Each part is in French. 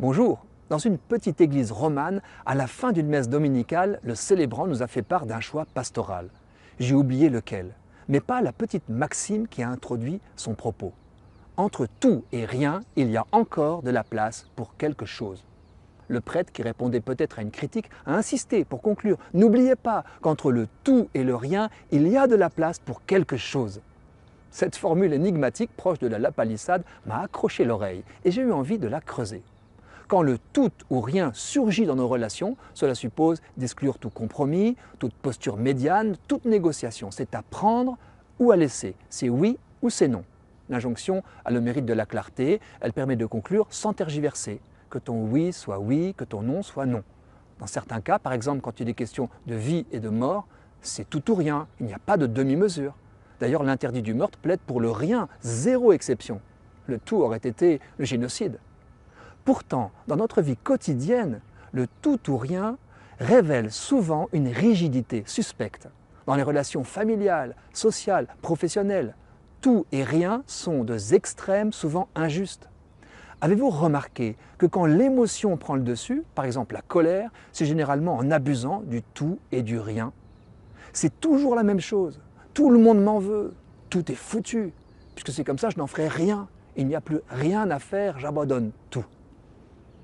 Bonjour. Dans une petite église romane, à la fin d'une messe dominicale, le célébrant nous a fait part d'un choix pastoral. J'ai oublié lequel, mais pas la petite maxime qui a introduit son propos. Entre tout et rien, il y a encore de la place pour quelque chose. Le prêtre, qui répondait peut-être à une critique, a insisté pour conclure « N'oubliez pas qu'entre le tout et le rien, il y a de la place pour quelque chose ». Cette formule énigmatique, proche de la lapalissade, m'a accroché l'oreille et j'ai eu envie de la creuser. Quand le tout ou rien surgit dans nos relations, cela suppose d'exclure tout compromis, toute posture médiane, toute négociation. C'est à prendre ou à laisser, c'est oui ou c'est non. L'injonction a le mérite de la clarté, elle permet de conclure sans tergiverser, que ton oui soit oui, que ton non soit non. Dans certains cas, par exemple quand il est question de vie et de mort, c'est tout ou rien, il n'y a pas de demi-mesure. D'ailleurs, l'interdit du meurtre plaide pour le rien, zéro exception. Le tout aurait été le génocide. Pourtant, dans notre vie quotidienne, le tout ou rien révèle souvent une rigidité suspecte. Dans les relations familiales, sociales, professionnelles, tout et rien sont deux extrêmes souvent injustes. Avez-vous remarqué que quand l'émotion prend le dessus, par exemple la colère, c'est généralement en abusant du tout et du rien? C'est toujours la même chose. Tout le monde m'en veut. Tout est foutu. Puisque c'est comme ça, je n'en ferai rien. Il n'y a plus rien à faire, j'abandonne tout.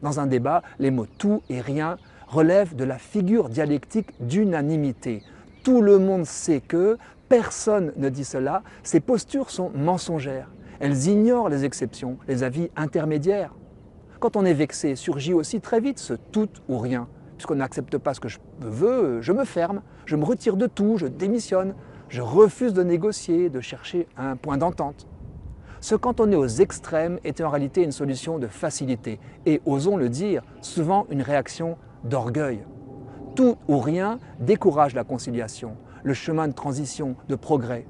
Dans un débat, les mots « tout » et « rien » relèvent de la figure dialectique d'unanimité. Tout le monde sait que, personne ne dit cela, ces postures sont mensongères. Elles ignorent les exceptions, les avis intermédiaires. Quand on est vexé, surgit aussi très vite ce « tout ou rien ». Puisqu'on n'accepte pas ce que je veux, je me ferme, je me retire de tout, je démissionne, je refuse de négocier, de chercher un point d'entente. Ce quand on est aux extrêmes est en réalité une solution de facilité et, osons le dire, souvent une réaction d'orgueil. Tout ou rien décourage la conciliation, le chemin de transition, de progrès.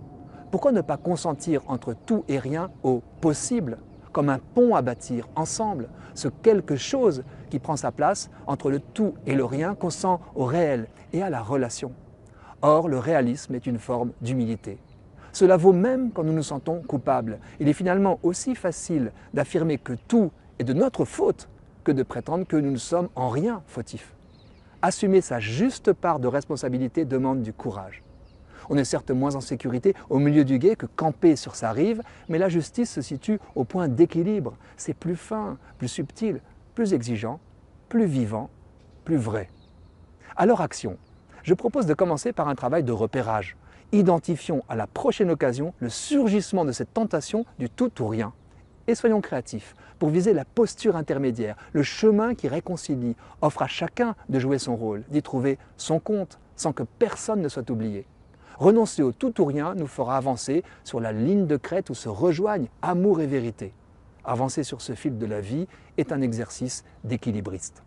Pourquoi ne pas consentir entre tout et rien au possible, comme un pont à bâtir ensemble, ce quelque chose qui prend sa place entre le tout et le rien, consent au réel et à la relation. Or, le réalisme est une forme d'humilité. Cela vaut même quand nous nous sentons coupables. Il est finalement aussi facile d'affirmer que tout est de notre faute que de prétendre que nous ne sommes en rien fautifs. Assumer sa juste part de responsabilité demande du courage. On est certes moins en sécurité au milieu du gué que campé sur sa rive, mais la justice se situe au point d'équilibre. C'est plus fin, plus subtil, plus exigeant, plus vivant, plus vrai. Alors action. Je propose de commencer par un travail de repérage. Identifions à la prochaine occasion le surgissement de cette tentation du tout ou rien. Et soyons créatifs pour viser la posture intermédiaire, le chemin qui réconcilie, offre à chacun de jouer son rôle, d'y trouver son compte sans que personne ne soit oublié. Renoncer au tout ou rien nous fera avancer sur la ligne de crête où se rejoignent amour et vérité. Avancer sur ce fil de la vie est un exercice d'équilibriste.